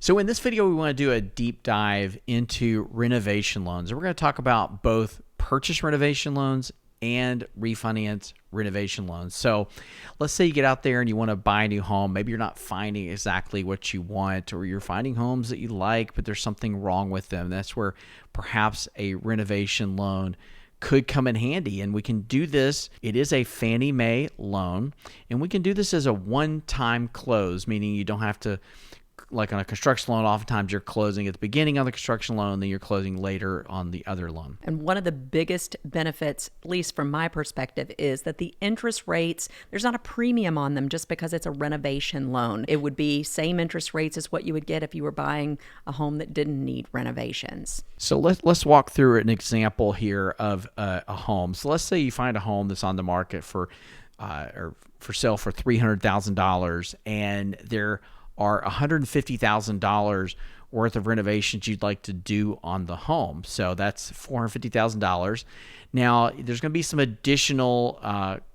So in this video, we want to do a deep dive into renovation loans. And we're going to talk about both purchase renovation loans and refinance renovation loans. So let's say you get out there and you want to buy a new home. Maybe you're not finding exactly what you want, or you're finding homes that you like, but there's something wrong with them. That's where perhaps a renovation loan could come in handy. And we can do this. It is a Fannie Mae loan, and we can do this as a one-time close, meaning you don't have to, like on a construction loan, oftentimes you're closing at the beginning on the construction loan, then you're closing later on the other loan. And one of the biggest benefits, at least from my perspective, is that the interest rates, there's not a premium on them just because it's a renovation loan. It would be same interest rates as what you would get if you were buying a home that didn't need renovations. So let's walk through an example here of a home. So let's say you find a home that's on the market for sale for $300,000, and there are $150,000 worth of renovations you'd like to do on the home. So that's $450,000. Now, there's going to be some additional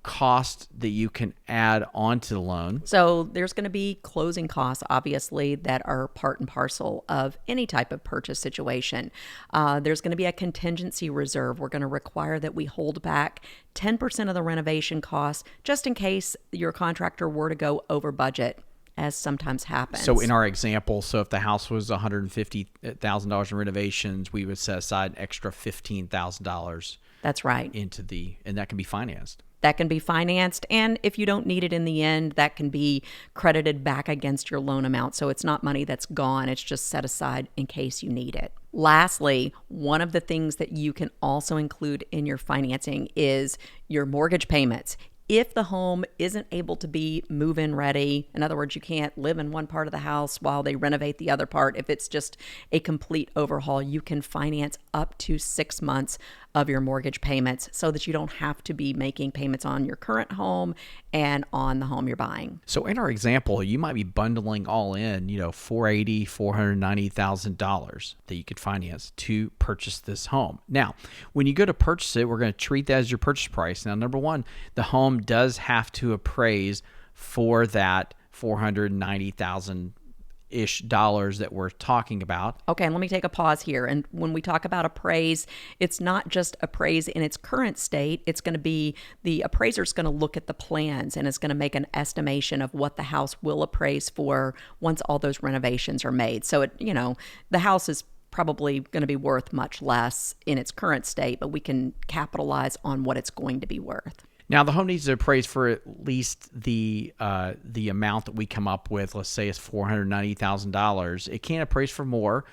cost that you can add onto the loan. So there's going to be closing costs, obviously, that are part and parcel of any type of purchase situation. There's going to be a contingency reserve. We're going to require that we hold back 10% of the renovation costs just in case your contractor were to go over budget, as sometimes happens. So in our example, so if the house was $150,000 in renovations, we would set aside an extra $15,000. That's right. And that can be financed. That can be financed, and if you don't need it in the end, that can be credited back against your loan amount. So it's not money that's gone, it's just set aside in case you need it. Lastly, one of the things that you can also include in your financing is your mortgage payments. If the home isn't able to be move-in ready, in other words, you can't live in one part of the house while they renovate the other part, if it's just a complete overhaul, you can finance up to 6 months of your mortgage payments so that you don't have to be making payments on your current home and on the home you're buying. So in our example, you might be bundling all in, $490,000 that you could finance to purchase this home. Now, when you go to purchase it, we're going to treat that as your purchase price. Now, number one, the home does have to appraise for that $490,000-ish that we're talking about. Okay, and let me take a pause here. And when we talk about appraise, it's not just appraise in its current state. It's going to be, the appraiser's going to look at the plans and it's going to make an estimation of what the house will appraise for once all those renovations are made. So the house is probably going to be worth much less in its current state, but we can capitalize on what it's going to be worth. Now, the home needs to appraise for at least the amount that we come up with. Let's say it's $490,000. It can't appraise for more.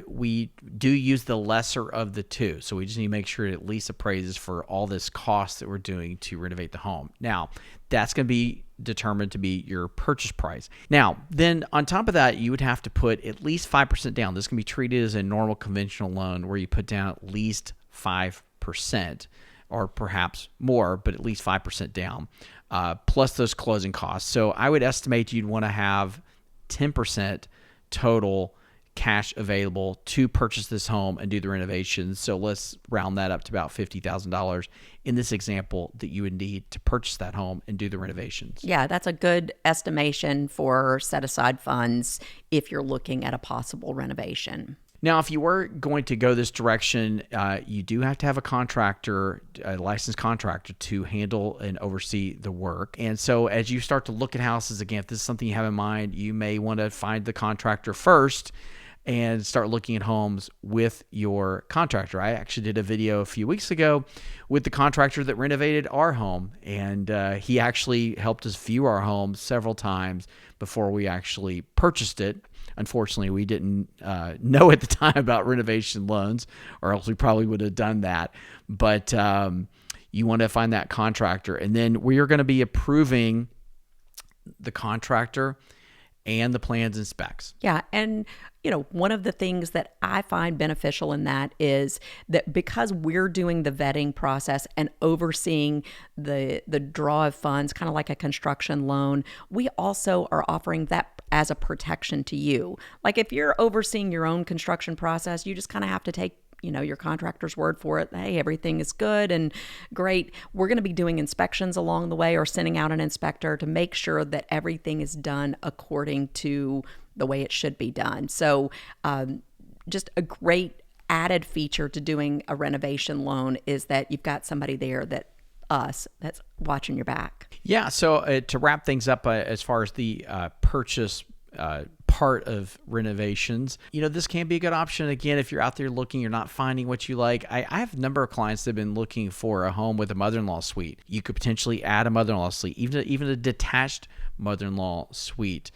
We do use the lesser of the two. So we just need to make sure it at least appraises for all this cost that we're doing to renovate the home. Now, that's going to be determined to be your purchase price. Now, then on top of that, you would have to put at least 5% down. This can be treated as a normal conventional loan where you put down at least 5%. Or perhaps more, but at least 5% down, plus those closing costs. So I would estimate you'd want to have 10% total cash available to purchase this home and do the renovations. So let's round that up to about $50,000 in this example that you would need to purchase that home and do the renovations. Yeah, that's a good estimation for set-aside funds if you're looking at a possible renovation. Now, if you were going to go this direction, you do have to have a contractor, a licensed contractor, to handle and oversee the work. And so as you start to look at houses, again, if this is something you have in mind, you may want to find the contractor first and start looking at homes with your contractor. I actually did a video a few weeks ago with the contractor that renovated our home, and he actually helped us view our home several times before we actually purchased it. Unfortunately, we didn't know at the time about renovation loans, or else we probably would have done that. But you want to find that contractor, and then we are going to be approving the contractor and the plans and specs. Yeah, and one of the things that I find beneficial in that is that because we're doing the vetting process and overseeing the draw of funds, kind of like a construction loan, we also are offering that as a protection to you. Like if you're overseeing your own construction process, you just kind of have to take your contractor's word for it. Hey, everything is good and great. We're going to be doing inspections along the way or sending out an inspector to make sure that everything is done according to the way it should be done. So, just a great added feature to doing a renovation loan is that you've got somebody there that's watching your back. Yeah. So to wrap things up, as far as the purchase part of renovations, this can be a good option. Again, if you're out there looking, you're not finding what you like. I have a number of clients that have been looking for a home with a mother-in-law suite. You could potentially add a mother-in-law suite, even a detached mother-in-law suite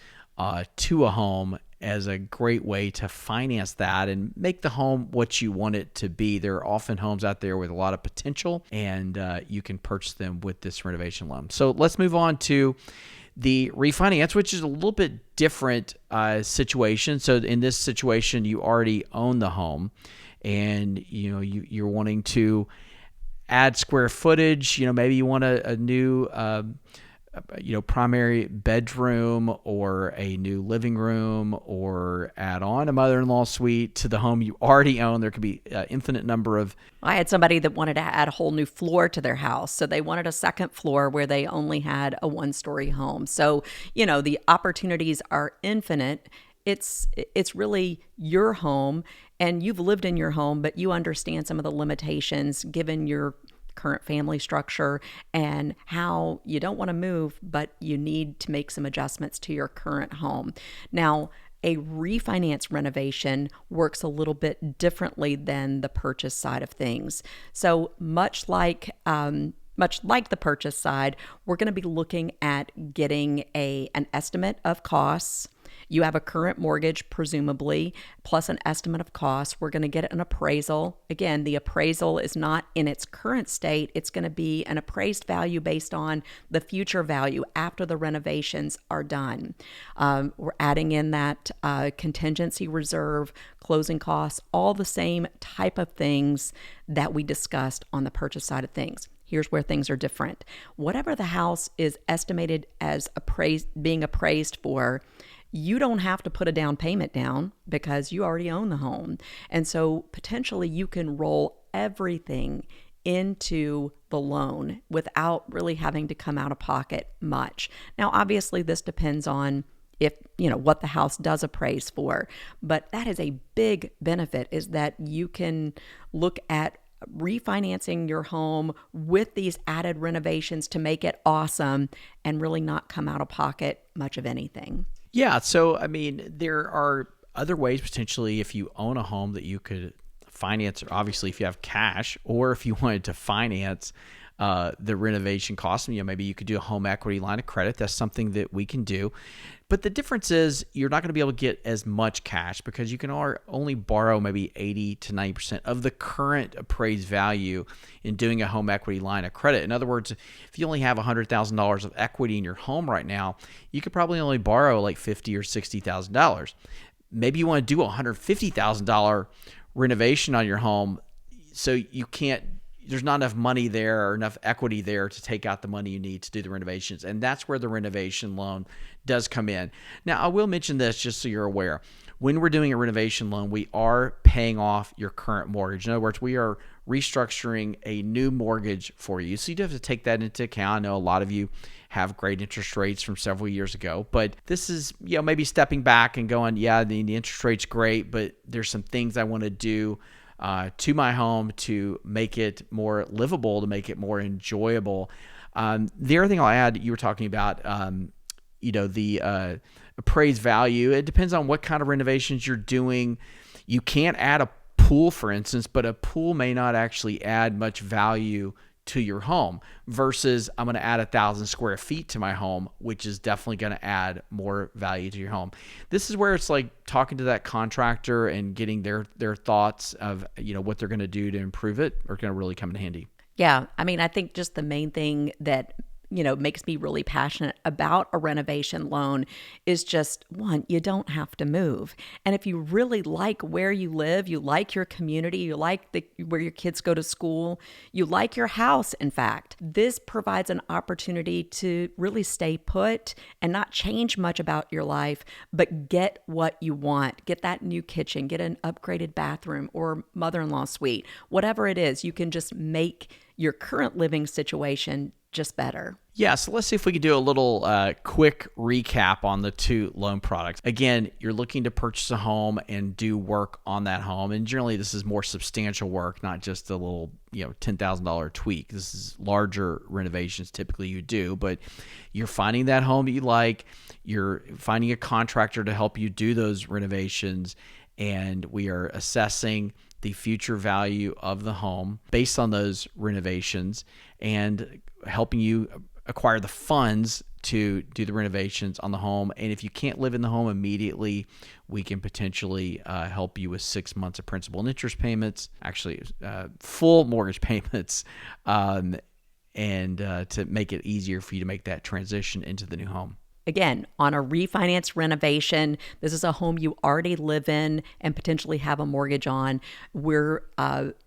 to a home as a great way to finance that and make the home what you want it to be. There are often homes out there with a lot of potential, and you can purchase them with this renovation loan. So let's move on to the refinance, which is a little bit different situation. So in this situation, you already own the home, and you're wanting to add square footage. Maybe you want a new primary bedroom or a new living room, or add on a mother-in-law suite to the home you already own. There could be an infinite number of. I had somebody that wanted to add a whole new floor to their house. So they wanted a second floor where they only had a one-story home. So, the opportunities are infinite. It's really your home, and you've lived in your home, but you understand some of the limitations given your current family structure and how you don't want to move, but you need to make some adjustments to your current home. Now, a refinance renovation works a little bit differently than the purchase side of things. So much like the purchase side, we're going to be looking at getting an estimate of costs. You have a current mortgage, presumably, plus an estimate of costs. We're going to get an appraisal. Again, the appraisal is not in its current state. It's going to be an appraised value based on the future value after the renovations are done. We're adding in that contingency reserve, closing costs, all the same type of things that we discussed on the purchase side of things. Here's where things are different. Whatever the house is estimated as being appraised for, you don't have to put a down payment down because you already own the home. And so potentially you can roll everything into the loan without really having to come out of pocket much. Now, obviously, this depends on what the house does appraise for, but that is a big benefit, is that you can look at refinancing your home with these added renovations to make it awesome and really not come out of pocket much of anything. Yeah. So, there are other ways potentially if you own a home that you could finance, obviously if you have cash, or if you wanted to finance the renovation costs. Maybe you could do a home equity line of credit. That's something that we can do. But the difference is you're not going to be able to get as much cash because you can only borrow maybe 80 to 90% of the current appraised value in doing a home equity line of credit. In other words, if you only have $100,000 of equity in your home right now, you could probably only borrow like $50,000 or $60,000. Maybe you want to do a $150,000 renovation on your home, so you can't. There's not enough money there or enough equity there to take out the money you need to do the renovations. And that's where the renovation loan does come in. Now, I will mention this just so you're aware. When we're doing a renovation loan, we are paying off your current mortgage. In other words, we are restructuring a new mortgage for you. So you do have to take that into account. I know a lot of you have great interest rates from several years ago, but this is, maybe stepping back and going, yeah, the interest rate's great, but there's some things I want to do to my home to make it more livable, to make it more enjoyable. The other thing I'll add, you were talking about, the appraised value. It depends on what kind of renovations you're doing. You can't add a pool, for instance, but a pool may not actually add much value to your home versus I'm going to add 1,000 square feet to my home, which is definitely going to add more value to your home. This is where it's like talking to that contractor and getting their thoughts of, what they're going to do to improve it are going to really come in handy. Yeah. I think just the main thing that makes me really passionate about a renovation loan is just, one, you don't have to move. And if you really like where you live, you like your community, you like where your kids go to school, you like your house, in fact, this provides an opportunity to really stay put and not change much about your life, but get what you want. Get that new kitchen, get an upgraded bathroom or mother-in-law suite, whatever it is. You can just make your current living situation just better. Yeah, so let's see if we can do a little quick recap on the two loan products. Again, you're looking to purchase a home and do work on that home, and generally this is more substantial work, not just a little $10,000 tweak. This is larger renovations typically you do, but you're finding that home that you like, you're finding a contractor to help you do those renovations, and we are assessing the future value of the home based on those renovations and helping you acquire the funds to do the renovations on the home. And if you can't live in the home immediately, we can potentially help you with 6 months of principal and interest payments, actually full mortgage payments, and to make it easier for you to make that transition into the new home. Again, on a refinance renovation, this is a home you already live in and potentially have a mortgage on. We're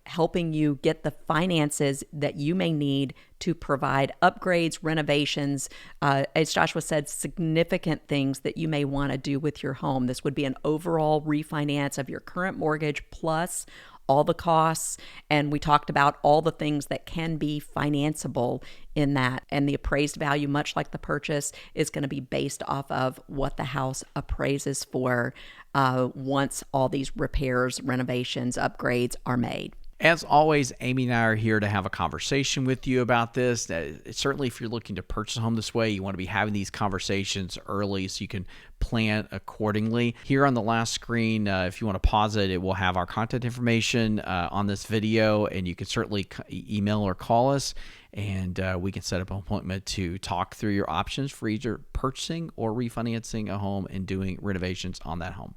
helping you get the finances that you may need to provide upgrades, renovations, as Joshua said, significant things that you may want to do with your home. This would be an overall refinance of your current mortgage plus all the costs, and we talked about all the things that can be financeable in that. And the appraised value, much like the purchase, is going to be based off of what the house appraises for once all these repairs, renovations, upgrades are made. As always, Amy and I are here to have a conversation with you about this. Certainly, if you're looking to purchase a home this way, you want to be having these conversations early so you can plan accordingly. Here on the last screen, if you want to pause it, it will have our contact information on this video, and you can certainly email or call us, and we can set up an appointment to talk through your options for either purchasing or refinancing a home and doing renovations on that home.